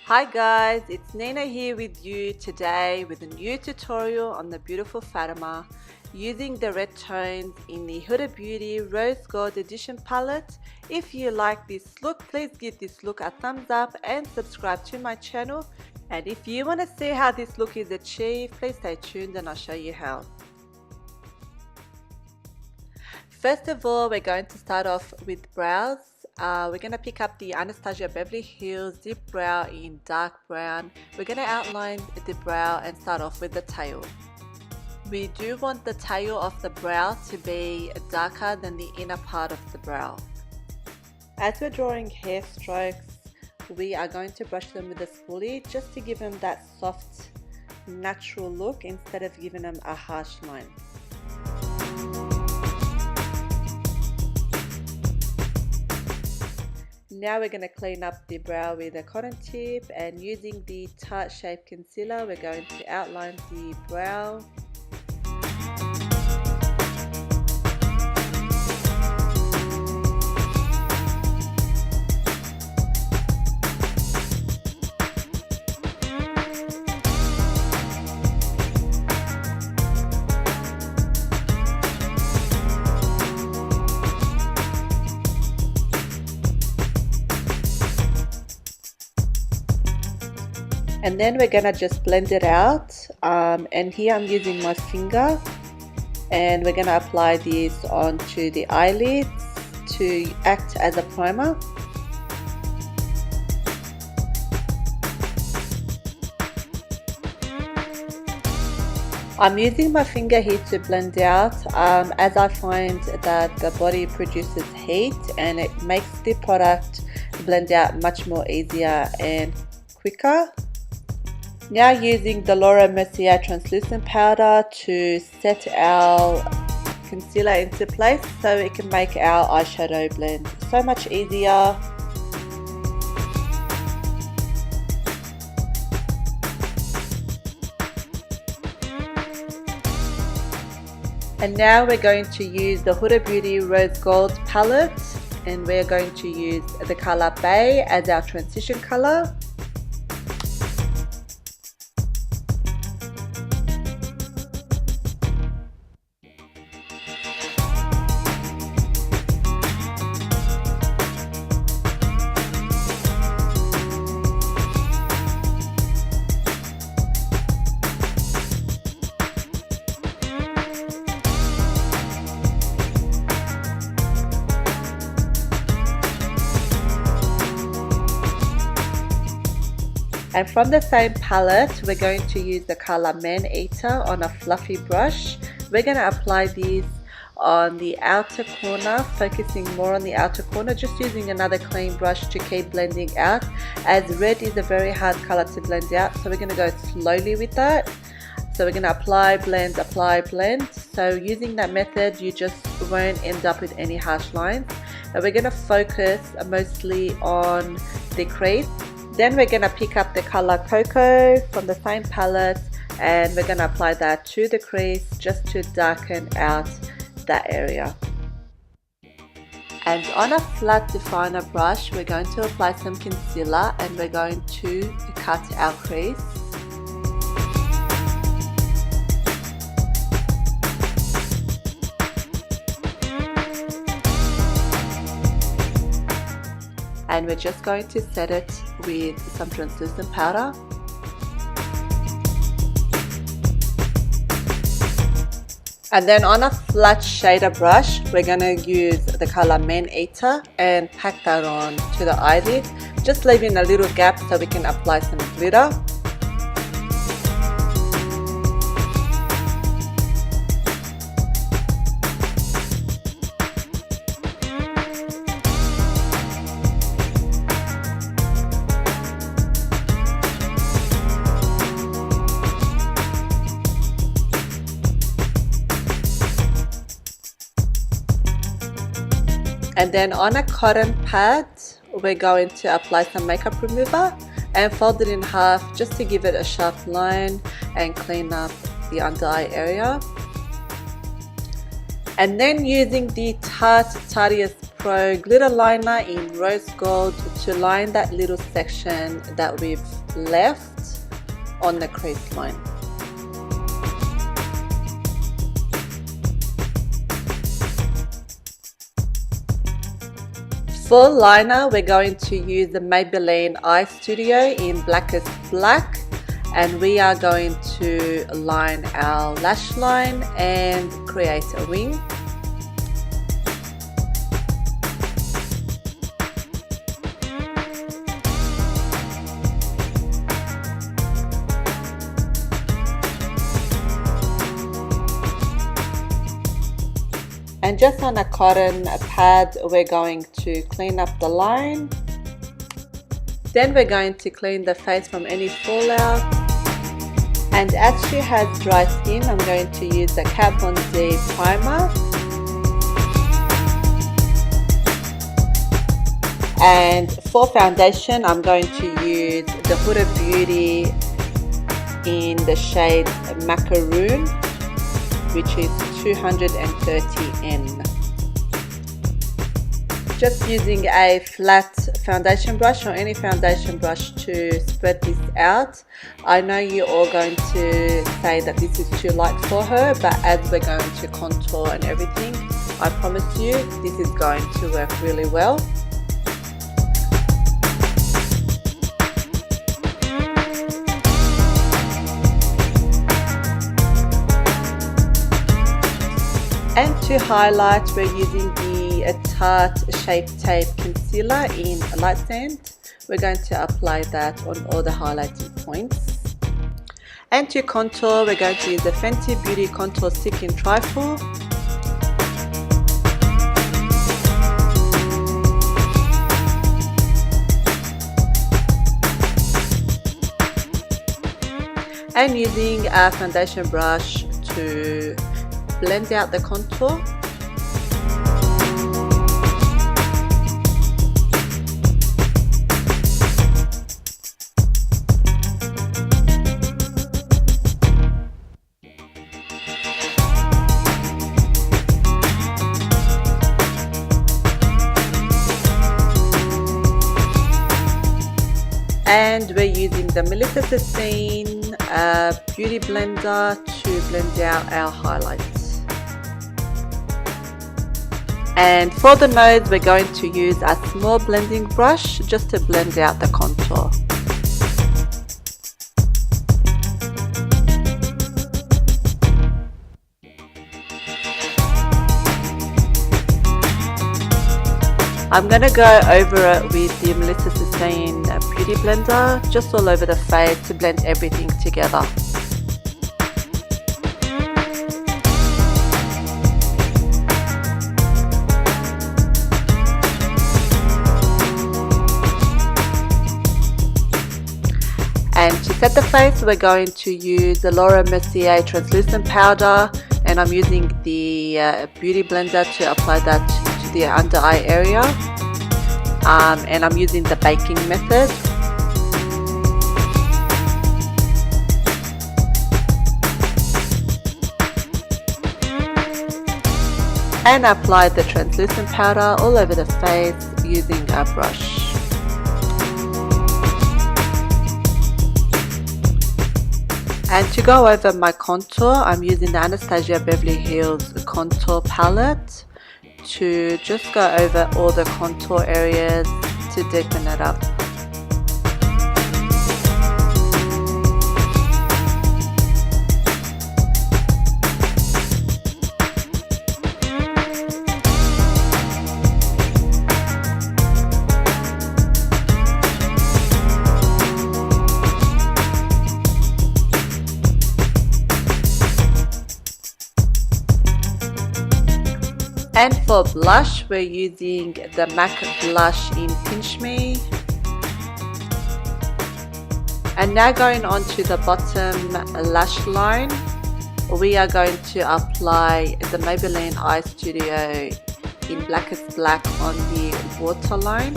Hi guys, it's Nina here with you today with a new tutorial on the beautiful Fatima using the red tones in the Huda Beauty Rose Gold Edition palette. If you like this look, please give this look a thumbs up and subscribe to my channel. And if you want to see how this look is achieved, please stay tuned and I'll show you how. First of all, we're going to start off with brows. We're going to pick up the Anastasia Beverly Hills Deep Brow in dark brown. We're going to outline the brow and start off with the tail. We do want the tail of the brow to be darker than the inner part of the brow. As we're drawing hair strokes, we are going to brush them with a spoolie just to give them that soft, natural look instead of giving them a harsh line. Now we're going to clean up the brow with a cotton tip, and using the Tarte Shape Concealer we're going to outline the brow. And then we're gonna just blend it out, and here I'm using my finger, and we're gonna apply this onto the eyelids to act as a primer. I'm using my finger here to blend out, as I find that the body produces heat and it makes the product blend out much more easier and quicker. Now using the Laura Mercier translucent powder to set our concealer into place so it can make our eyeshadow blend so much easier. And now we're going to use the Huda Beauty Rose Gold palette, and we're going to use the color Bay as our transition color. And from the same palette, we're going to use the color Man Eater on a fluffy brush. We're going to apply these on the outer corner, focusing more on the outer corner, just using another clean brush to keep blending out, as red is a very hard color to blend out, so we're going to go slowly with that. So we're going to apply, blend, apply, blend. So using that method, you just won't end up with any harsh lines. And we're going to focus mostly on the crease. Then we're going to pick up the color Cocoa from the same palette, and we're going to apply that to the crease just to darken out that area. And on a flat definer brush, we're going to apply some concealer and we're going to cut our crease. And we're just going to set it with some translucent powder. And then on a flat shader brush, we're going to use the color Man Eater and pack that on to the eyelid, just leaving a little gap so we can apply some glitter. And then on a cotton pad, we're going to apply some makeup remover and fold it in half just to give it a sharp line and clean up the under eye area. And then using the Tarte micro glitter liner in rose gold to line that little section that we've left on the crease line. For liner, we're going to use the Maybelline Eye Studio in Blackest Black, and we are going to line our lash line and create a wing. And just on a cotton pad, we're going to clean up the line. Then we're going to clean the face from any fallout. And as she has dry skin, I'm going to use the Kat Von D primer. And for foundation, I'm going to use the Huda Beauty in the shade Macaroon, which is 230N. Just using a flat foundation brush or any foundation brush to spread this out. I know you're all going to say that this is too light for her, but as we're going to contour and everything, I promise you this is going to work really well. And to highlight, we're using the Tarte Shape Tape Concealer in Light Sand. We're going to apply that on all the highlighting points. And to contour, we're going to use the Fenty Beauty Contour Stick in Trifle. And using a foundation brush to blend out the contour. And we're using the Melissa Sistine Beauty Blender to blend out our highlights. And for the nose, we're going to use a small blending brush just to blend out the contour. I'm going to go over it with the Melissa Sistine Beauty Blender, just all over the face to blend everything together. And to set the face, we're going to use the Laura Mercier translucent powder, and I'm using the Beauty Blender to apply that to the under eye area. And I'm using the baking method. And apply the translucent powder all over the face using a brush. And to go over my contour, I'm using the Anastasia Beverly Hills contour palette to just go over all the contour areas to deepen it up. And for blush, we're using the MAC blush in Pinch Me. And now going on to the bottom lash line, we are going to apply the Maybelline Eye Studio in Blackest Black on the waterline.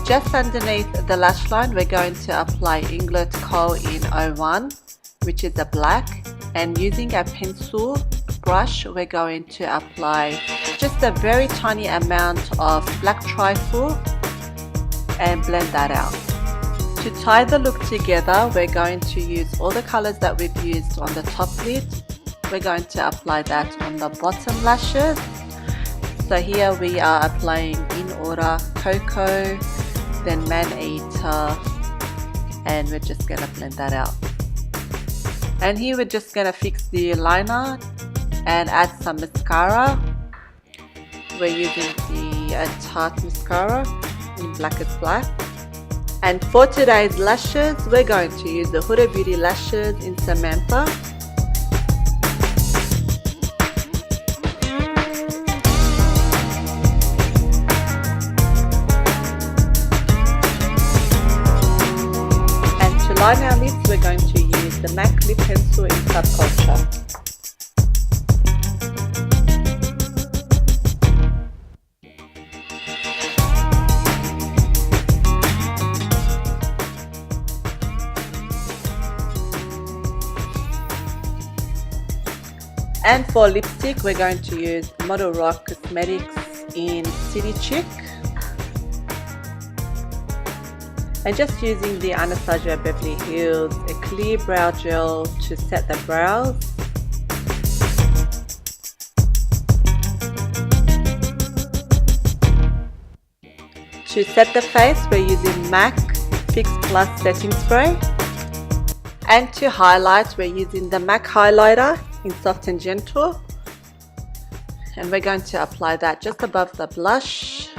Just underneath the lash line, we're going to apply Inglet Kohl in 01, which is the black, and using a pencil, brush, we're going to apply just a very tiny amount of black trifle and blend that out. To tie the look together, we're going to use all the colors that we've used on the top lid. We're going to apply that on the bottom lashes. So here we are applying in order Cocoa, then Man-Eater, and we're just going to blend that out. And here we're just going to fix the liner and add some mascara. We're using the Tarte mascara in Black is Black. And for today's lashes, we're going to use the Huda Beauty lashes in Samantha. And to line our lips, we're going to use the MAC lip pencil in Subculture. And for lipstick, we're going to use Model Rock Cosmetics in City Chick. And just using the Anastasia Beverly Hills a clear brow gel to set the brows. To set the face, we're using MAC Fix Plus Setting Spray. And to highlight, we're using the MAC highlighter in Soft and Gentle, and we're going to apply that just above the blush.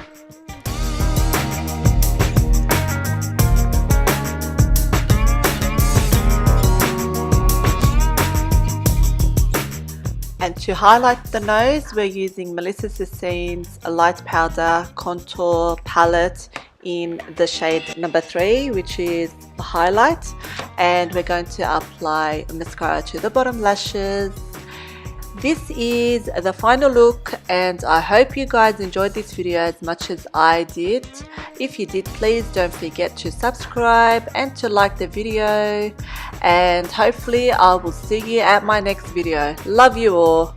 And to highlight the nose, we're using Melissa Sassine's Light Powder Contour Palette in the shade number 3, which is the highlight. And we're going to apply mascara to the bottom lashes. This is the final look, and I hope you guys enjoyed this video as much as I did. If you did, please don't forget to subscribe and to like the video, and hopefully I will see you at my next video. Love you all.